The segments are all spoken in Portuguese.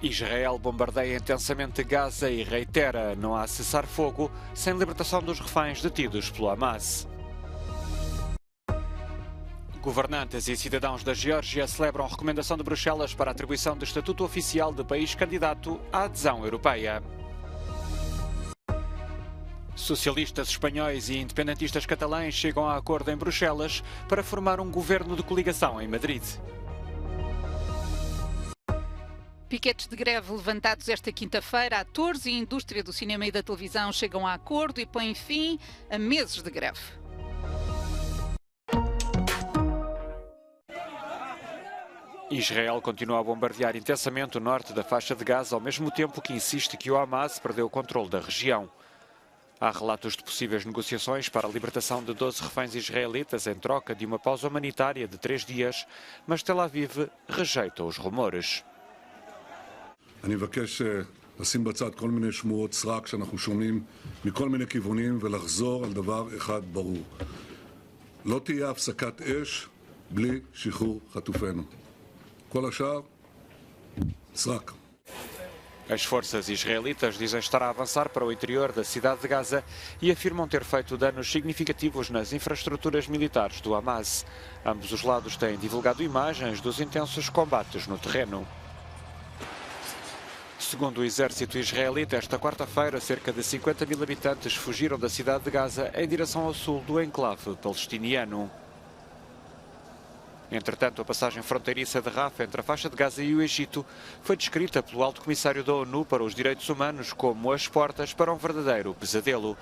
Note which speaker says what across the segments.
Speaker 1: Israel bombardeia intensamente Gaza e reitera: não há cessar-fogo sem libertação dos reféns detidos pelo Hamas. Governantes e cidadãos da Geórgia celebram a recomendação de Bruxelas para a atribuição de estatuto oficial de país candidato à adesão europeia. Socialistas espanhóis e independentistas catalães chegam a acordo em Bruxelas para formar um governo de coligação em Madrid.
Speaker 2: Piquetes de greve levantados esta quinta-feira. Atores e indústria do cinema e da televisão chegam a acordo e põem fim a meses de greve.
Speaker 1: Israel continua a bombardear intensamente o norte da faixa de Gaza, ao mesmo tempo que insiste que o Hamas perdeu o controle da região. Há relatos de possíveis negociações para a libertação de 12 reféns israelitas em troca de uma pausa humanitária de 3 dias, mas Tel Aviv rejeita os rumores.
Speaker 3: אני מבקש לשים בצד כל מיני שמועות סרק שאנחנו שומעים מכל מיני כיוונים ולחזור על דבר אחד ברור. לא תהיה הפסקת אש בלי שחרור חטופינו. כל השאר, סרק.
Speaker 1: As forças israelitas dizem estar a avançar para o interior da cidade de Gaza e afirmam ter feito danos significativos nas infraestruturas militares do Hamas. Ambos os lados têm divulgado imagens dos intensos combates no terreno. Segundo o exército israelita, esta quarta-feira, cerca de 50 mil habitantes fugiram da cidade de Gaza em direção ao sul do enclave palestiniano. Entretanto, a passagem fronteiriça de Rafah entre a faixa de Gaza e o Egito foi descrita pelo Alto Comissário da ONU para os Direitos Humanos como as portas para um verdadeiro pesadelo.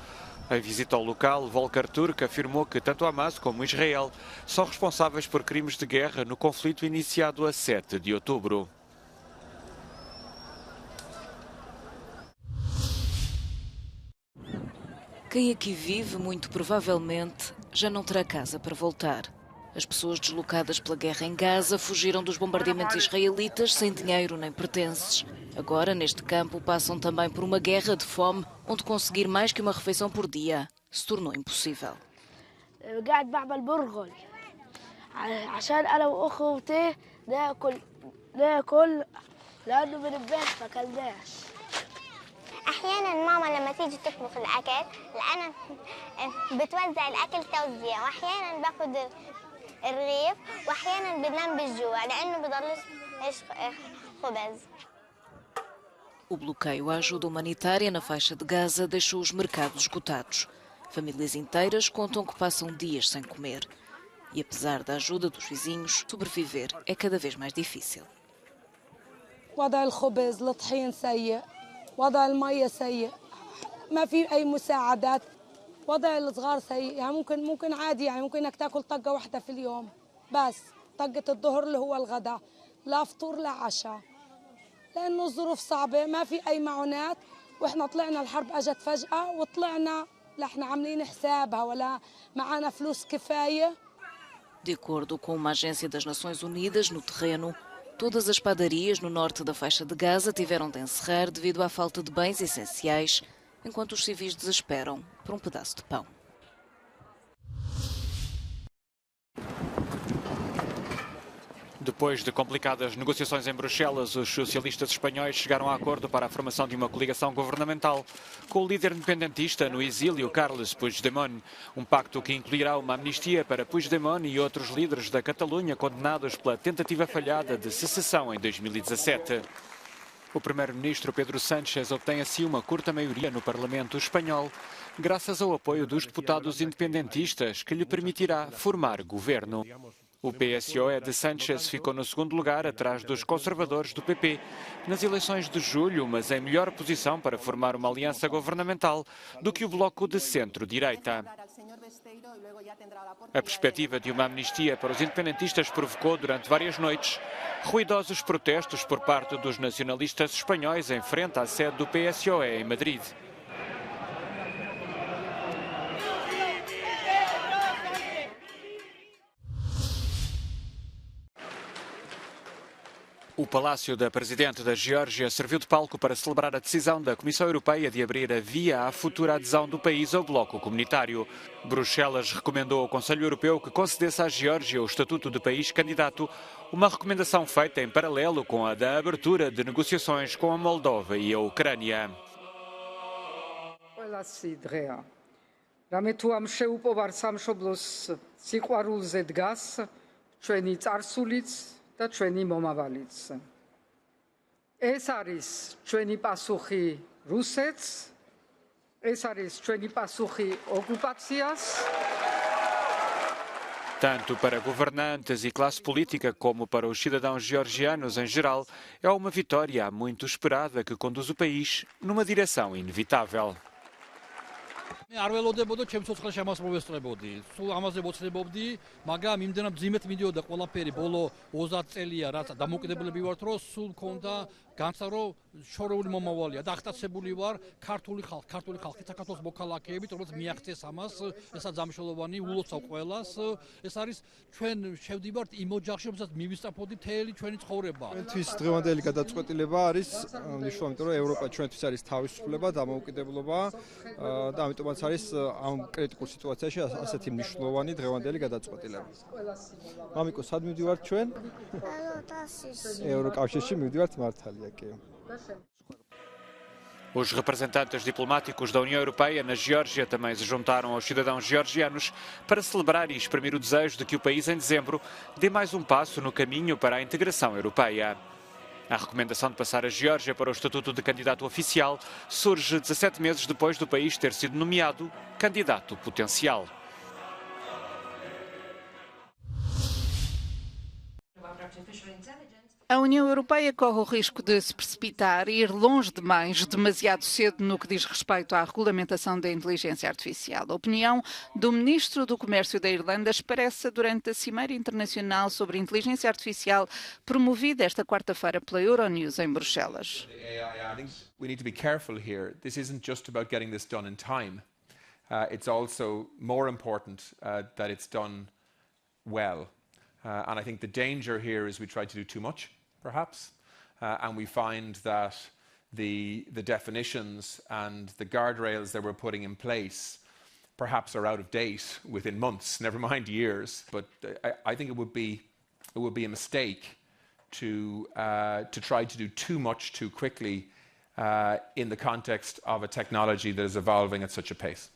Speaker 1: Em visita ao local, Volker Turk afirmou que tanto Hamas como Israel são responsáveis por crimes de guerra no conflito iniciado a 7 de outubro.
Speaker 4: Quem aqui vive, muito provavelmente, já não terá casa para voltar. As pessoas deslocadas pela guerra em Gaza fugiram dos bombardeamentos israelitas sem dinheiro nem pertences. Agora, neste campo, passam também por uma guerra de fome, onde conseguir mais que uma refeição por dia se tornou impossível.
Speaker 5: احيانا ماما لما تيجي تطبخ الاكل لأنا بتوزع الاكل توزيع واحيانا باخذ الرغيف واحيانا بنام بالجوع لانه بضلش خبز.
Speaker 4: O bloqueio à ajuda humanitária na faixa de Gaza deixou os mercados esgotados. Famílias inteiras contam que passam dias sem comer. E apesar da ajuda dos vizinhos, sobreviver é cada vez mais difícil.
Speaker 6: وضع المية سيء ما في أي مساعدات وضع الصغار سيء يعني ممكن عادي يعني ممكن إنك تاكل طقة واحدة في اليوم بس طقة الظهر اللي هو الغداء لا فطور لا عشاء لأنه الظروف صعبة ما في أي معونات وإحنا طلعنا الحرب أجت فجأة وطلعنا لا إحنا عاملين حسابها ولا معانا فلوس كفاية.
Speaker 4: De acordo com uma agência das Nações Unidas, no terreno, todas as padarias no norte da faixa de Gaza tiveram de encerrar devido à falta de bens essenciais, enquanto os civis desesperam por um pedaço de pão.
Speaker 1: Depois de complicadas negociações em Bruxelas, os socialistas espanhóis chegaram a acordo para a formação de uma coligação governamental com o líder independentista no exílio, Carles Puigdemont. Um pacto que incluirá uma amnistia para Puigdemont e outros líderes da Catalunha condenados pela tentativa falhada de secessão em 2017. O primeiro-ministro Pedro Sánchez obtém assim uma curta maioria no Parlamento espanhol, graças ao apoio dos deputados independentistas, que lhe permitirá formar governo. O PSOE de Sánchez ficou no segundo lugar, atrás dos conservadores do PP, nas eleições de julho, mas em melhor posição para formar uma aliança governamental do que o bloco de centro-direita. A perspectiva de uma amnistia para os independentistas provocou, durante várias noites, ruidosos protestos por parte dos nacionalistas espanhóis em frente à sede do PSOE em Madrid. O Palácio da Presidente da Geórgia serviu de palco para celebrar a decisão da Comissão Europeia de abrir a via à futura adesão do país ao bloco comunitário. Bruxelas recomendou ao Conselho Europeu que concedesse à Geórgia o estatuto de país candidato, uma recomendação feita em paralelo com a da abertura de negociações com a Moldova e a Ucrânia.
Speaker 7: და ჩვენი მომავალიც. ეს არის ჩვენი პასუხი რუსეთს, ეს არის ჩვენი პასუხი ოკუპაციას.
Speaker 1: Tanto para governantes e classe política como para os cidadãos georgianos em geral, é uma vitória há muito esperada que conduz o país numa direção inevitável.
Speaker 8: არ ველოდებოდა ჩემ ცოცხალში ამას მოვესწრებოდი. სულ ამაზე ვოცნებობდი, მაგრამ იმდენად ძიმეთ მიდიოდა ყველაფერი ბოლო 30 წელია, რაც დამოუკიდებლები ვართ, რომ სულ მქონდა განცდა, რომ შორეული მომავალია და აღტაცებული ვარ ქართული ხალხი, საქართველოს მოქალაქეებით, რომელიც მიაღწიეს ამას, ესაც ამშოლოვანი ულოცავ ყველას. ეს არის ჩვენ შევდივართ იმ ოჯახში, რომელსაც მივისწრაფოდი მთელი ჩვენი ცხოვრება.
Speaker 9: ჩვენთვის დღევანდელი გადაწყვეტილება არის მნიშვნელოვანი, იმიტომ რომ ევროპა ჩვენთვის არის თავისუფლება, დამოუკიდებლობა და ამიტომაც არის ამ კრიტიკულ სიტუაციაში ასეთი მნიშვნელოვანი დღევანდელი გადაწყვეტილება. მამიკო, სად მივდივართ ჩვენ? ევროკავშირში მივდივართ მართალია, კი.
Speaker 1: Os representantes diplomáticos da União Europeia na Geórgia também se juntaram aos cidadãos georgianos para celebrar e exprimir o desejo de que o país, em dezembro, dê mais um passo no caminho para a integração europeia. A recomendação de passar a Geórgia para o estatuto de candidato oficial surge 17 meses depois do país ter sido nomeado candidato potencial.
Speaker 2: A União Europeia corre o risco de se precipitar e ir longe demais, demasiado cedo, no que diz respeito à regulamentação da inteligência artificial. A opinião do Ministro do Comércio da Irlanda expressa durante a Cimeira Internacional sobre Inteligência Artificial, promovida esta quarta-feira pela Euronews em Bruxelas.
Speaker 10: I think we need to be careful here. This isn't just about getting this done in time. It's also more important that it's done well. And I think the danger here is we try to do too much, perhaps, and we find that the definitions and the guardrails that we're putting in place perhaps are out of date within months, never mind years. But I think it would be a mistake to try to do too much too quickly in the context of a technology that is evolving at such a pace.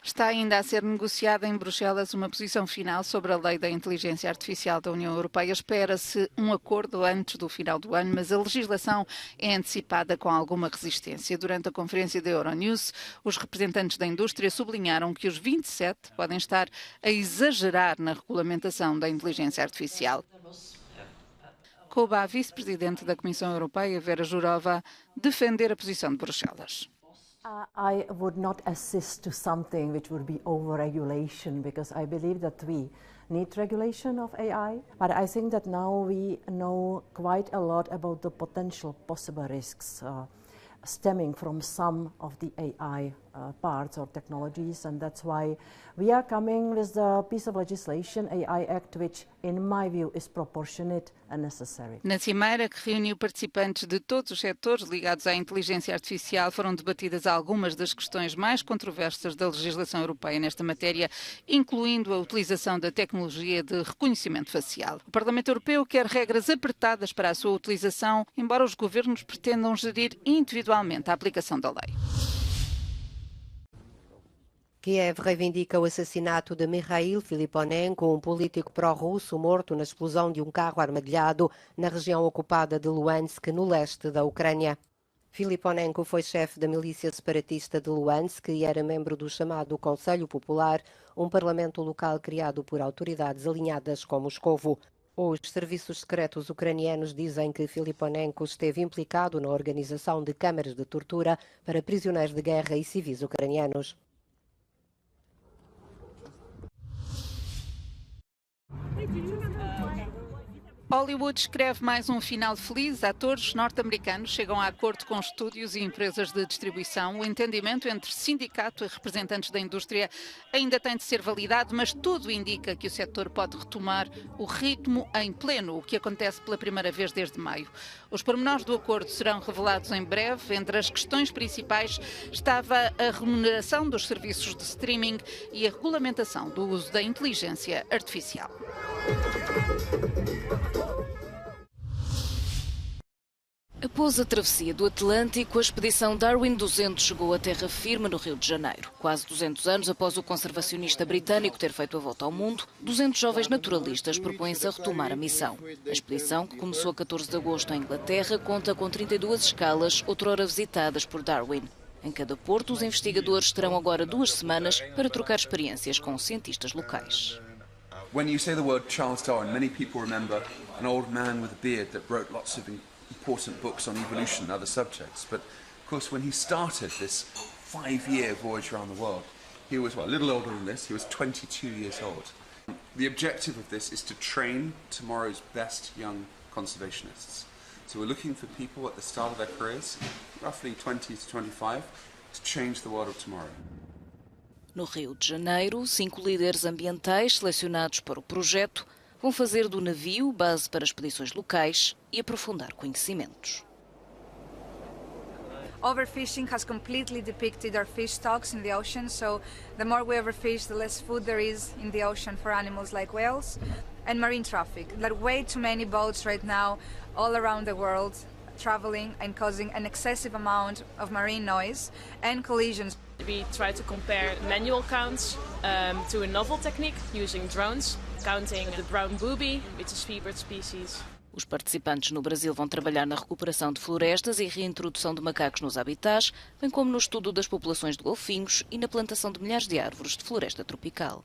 Speaker 2: Está ainda a ser negociada em Bruxelas uma posição final sobre a lei da inteligência artificial da União Europeia. Espera-se um acordo antes do final do ano, mas a legislação é antecipada com alguma resistência. Durante a conferência da Euronews, os representantes da indústria sublinharam que os 27 podem estar a exagerar na regulamentação da inteligência artificial. Coube à vice-presidente da Comissão Europeia, Vera Jourova, defender a posição de Bruxelas.
Speaker 11: I would not assist to something which would be over-regulation, because I believe that we need regulation of AI. But I think that now we know quite a lot about the potential possible risks stemming from some of the AI parts or technologies, and that's why we are coming with the piece of legislation, AI Act, which in my view is proportionate and necessary.
Speaker 2: Na cimeira, que reuniu participantes de todos os setores ligados à inteligência artificial, foram debatidas algumas das questões mais controversas da legislação europeia nesta matéria, incluindo a utilização da tecnologia de reconhecimento facial. O Parlamento Europeu quer regras apertadas para a sua utilização, embora os governos pretendam gerir individualmente a aplicação da lei.
Speaker 12: Kiev reivindica o assassinato de Mikhail Filiponenko, um político pró-russo morto na explosão de um carro armadilhado na região ocupada de Luhansk, no leste da Ucrânia. Filiponenko foi chefe da milícia separatista de Luhansk e era membro do chamado Conselho Popular, um parlamento local criado por autoridades alinhadas com Moscovo. Os serviços secretos ucranianos dizem que Filiponenko esteve implicado na organização de câmaras de tortura para prisioneiros de guerra e civis ucranianos.
Speaker 2: Hollywood escreve mais um final feliz. Atores norte-americanos chegam a acordo com estúdios e empresas de distribuição. O entendimento entre sindicato e representantes da indústria ainda tem de ser validado, mas tudo indica que o setor pode retomar o ritmo em pleno, o que acontece pela primeira vez desde maio. Os pormenores do acordo serão revelados em breve. Entre as questões principais estava a remuneração dos serviços de streaming e a regulamentação do uso da inteligência artificial.
Speaker 4: Após a travessia do Atlântico, a expedição Darwin 200 chegou à terra firme no Rio de Janeiro. Quase 200 anos após o conservacionista britânico ter feito a volta ao mundo, 200 jovens naturalistas propõem-se a retomar a missão. A expedição, que começou a 14 de agosto em Inglaterra, conta com 32 escalas, outrora visitadas por Darwin. Em cada porto, os investigadores terão agora 2 semanas para trocar experiências com cientistas locais.
Speaker 13: When you say the word Charles Darwin, many people remember an old man with a beard that wrote lots of important books on evolution and other subjects. But, of course, when he started this 5-year voyage around the world, he was, well, a little older than this. He was 22 years old. The objective of this is to train tomorrow's best young conservationists. So we're looking for people at the start of their careers, roughly 20 to 25, to change the world of tomorrow.
Speaker 4: No Rio de Janeiro, 5 líderes ambientais selecionados para o projeto vão fazer do navio base para expedições locais e aprofundar conhecimentos.
Speaker 14: Overfishing has completely depicted our fish stocks in the ocean, so the more we overfish, the less food there is in the ocean for animals like whales. And marine traffic. There are way too many boats right now all around the world traveling and causing an excessive amount of marine noise and collisions.
Speaker 15: We try to compare manual counts to a novel technique using drones, counting the brown booby, which is a seabird species.
Speaker 4: Os participantes no Brasil vão trabalhar na recuperação de florestas e reintrodução de macacos nos habitats, bem como no estudo das populações de golfinhos e na plantação de milhares de árvores de floresta tropical.